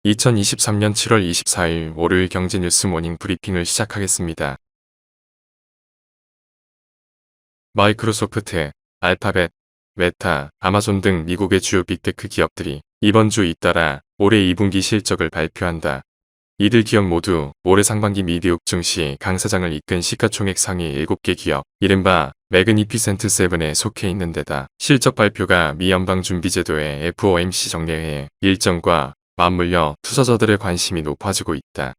2023년 7월 24일 월요일 경제뉴스 모닝 브리핑을 시작하겠습니다. 마이크로소프트, 알파벳, 메타, 아마존 등 미국의 주요 빅테크 기업들이 이번 주 잇따라 올해 2분기 실적을 발표한다. 이들 기업 모두 올해 상반기 미디옥 증시 강세장을 이끈 시가총액 상위 7개 기업, 이른바 매그니피센트 세븐에 속해 있는 데다 실적 발표가 미 연방준비제도의 FOMC 정례회 일정과 맞물려 투자자들의 관심이 높아지고 있다.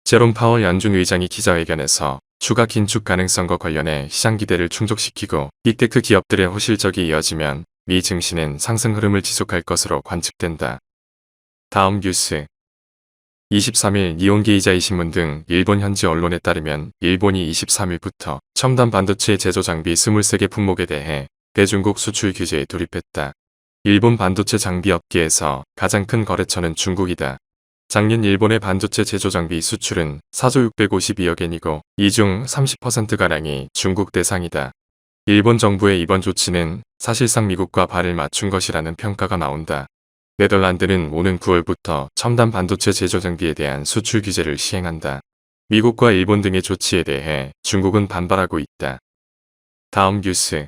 제롬 파월 연준 의장이 기자회견에서 추가 긴축 가능성과 관련해 시장 기대를 충족시키고 빅테크 기업들의 호실적이 이어지면 미 증시는 상승 흐름을 지속할 것으로 관측된다. 다음 뉴스 23일 니혼게이자이 신문 등 일본 현지 언론에 따르면 일본이 23일부터 첨단 반도체 제조 장비 23개 품목에 대해 대중국 수출 규제에 돌입했다. 일본 반도체 장비 업계에서 가장 큰 거래처는 중국이다. 작년 일본의 반도체 제조 장비 수출은 4조 652억 엔이고 이 중 30%가량이 중국 대상이다. 일본 정부의 이번 조치는 사실상 미국과 발을 맞춘 것이라는 평가가 나온다. 네덜란드는 오는 9월부터 첨단 반도체 제조 장비에 대한 수출 규제를 시행한다. 미국과 일본 등의 조치에 대해 중국은 반발하고 있다. 다음 뉴스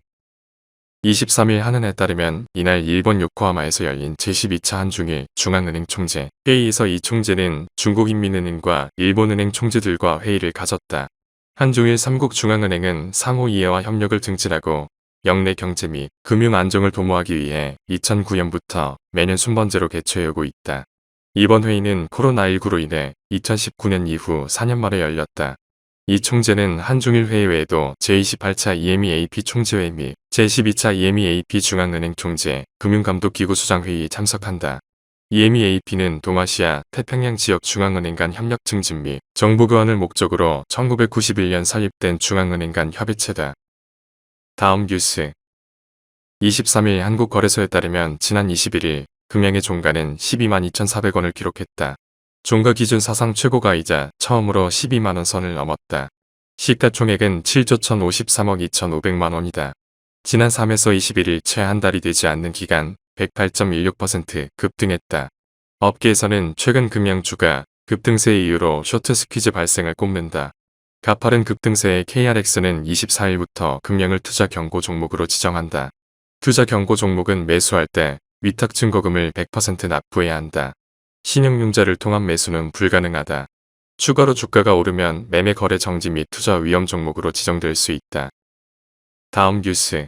23일 한은에 따르면 이날 일본 요코하마에서 열린 제12차 한중일 중앙은행 총재 회의에서 이 총재는 중국인민은행과 일본은행 총재들과 회의를 가졌다. 한중일 3국 중앙은행은 상호 이해와 협력을 증진하고 역내 경제 및 금융 안정을 도모하기 위해 2009년부터 매년 순번제로 개최해오고 있다. 이번 회의는 코로나19로 인해 2019년 이후 4년 만에 열렸다. 이 총재는 한중일 회의 외에도 제28차 EMEAP 총재회의 및 제12차 EMEAP 중앙은행 총재 금융감독기구 수장회의에 참석한다. EMEAP는 동아시아 태평양 지역 중앙은행 간 협력 증진 및 정보 교환을 목적으로 1991년 설립된 중앙은행 간 협의체다. 다음 뉴스 23일 한국거래소에 따르면 지난 21일 금양의 종가는 122만 2,400원을 기록했다. 종가 기준 사상 최고가이자 처음으로 122만원 선을 넘었다. 시가총액은 7조 1,053억 2,500만 원이다. 지난 3에서 21일 채 한 달이 되지 않는 기간 108.16% 급등했다. 업계에서는 최근 금양주가 급등세 이후로 쇼트 스퀴즈 발생을 꼽는다. 가파른 급등세의 KRX는 24일부터 금양을 투자 경고 종목으로 지정한다. 투자 경고 종목은 매수할 때 위탁 증거금을 100% 납부해야 한다. 신용융자를 통한 매수는 불가능하다. 추가로 주가가 오르면 매매 거래 정지 및 투자 위험 종목으로 지정될 수 있다. 다음 뉴스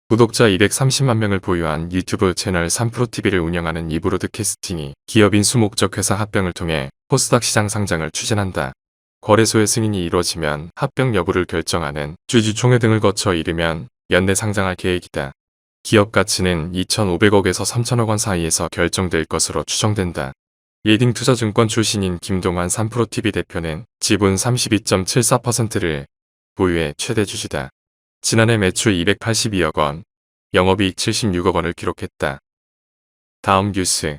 구독자 230만 명을 보유한 유튜브 채널 3프로TV를 운영하는 이브로드캐스팅이 기업 인수 목적 회사 합병을 통해 코스닥 시장 상장을 추진한다. 거래소의 승인이 이루어지면 합병 여부를 결정하는 주주총회 등을 거쳐 이르면 연내 상장할 계획이다. 기업 가치는 2,500억에서 3,000억 원 사이에서 결정될 것으로 추정된다. 예딩투자증권 출신인 김동환 3프로TV 대표는 지분 32.74%를 보유해 최대 주주다. 지난해 매출 282억 원, 영업이익 76억 원을 기록했다. 다음 뉴스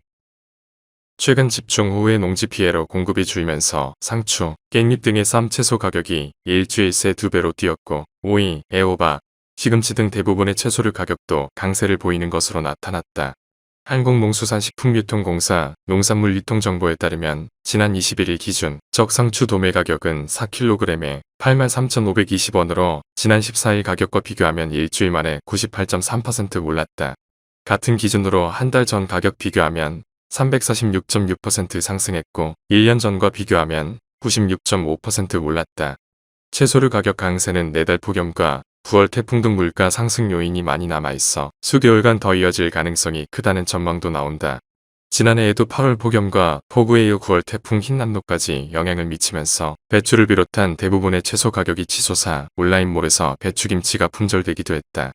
최근 집중 호우의 농지 피해로 공급이 줄면서 상추, 깻잎 등의 쌈 채소 가격이 일주일 새 2배로 뛰었고 오이, 애호박, 시금치 등 대부분의 채소류 가격도 강세를 보이는 것으로 나타났다. 한국농수산식품유통공사 농산물유통정보에 따르면 지난 21일 기준 적상추 도매 가격은 4kg에 83,520원으로 지난 14일 가격과 비교하면 일주일 만에 98.3% 올랐다. 같은 기준으로 한 달 전 가격 비교하면 346.6% 상승했고 1년 전과 비교하면 96.5% 올랐다. 채소류 가격 강세는 내달 폭염과 9월 태풍 등 물가 상승 요인이 많이 남아있어 수개월간 더 이어질 가능성이 크다는 전망도 나온다. 지난해에도 8월 폭염과 폭우에 이어 9월 태풍 흰남노까지 영향을 미치면서 배추를 비롯한 대부분의 채소 가격이 치솟아 온라인몰에서 배추김치가 품절되기도 했다.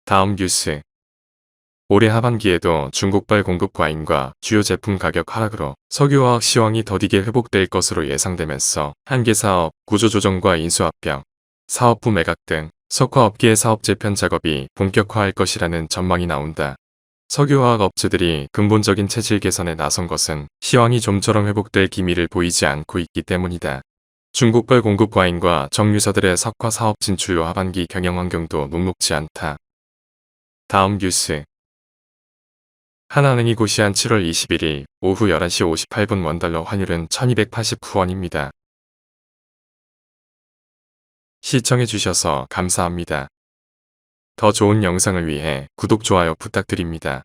다음 뉴스 올해 하반기에도 중국발 공급 과잉과 주요 제품 가격 하락으로 석유화학 시황이 더디게 회복될 것으로 예상되면서 한계 사업, 구조조정과 인수합병, 사업부 매각 등 석화업계의 사업 재편 작업이 본격화할 것이라는 전망이 나온다. 석유화학 업체들이 근본적인 체질 개선에 나선 것은 시황이 좀처럼 회복될 기미를 보이지 않고 있기 때문이다. 중국발 공급 과잉과 정유사들의 석화 사업 진출로 하반기 경영 환경도 녹록지 않다. 다음 뉴스 하나은행이 고시한 7월 21일 오후 11시 58분 원달러 환율은 1289원입니다. 시청해주셔서 감사합니다. 더 좋은 영상을 위해 구독, 좋아요 부탁드립니다.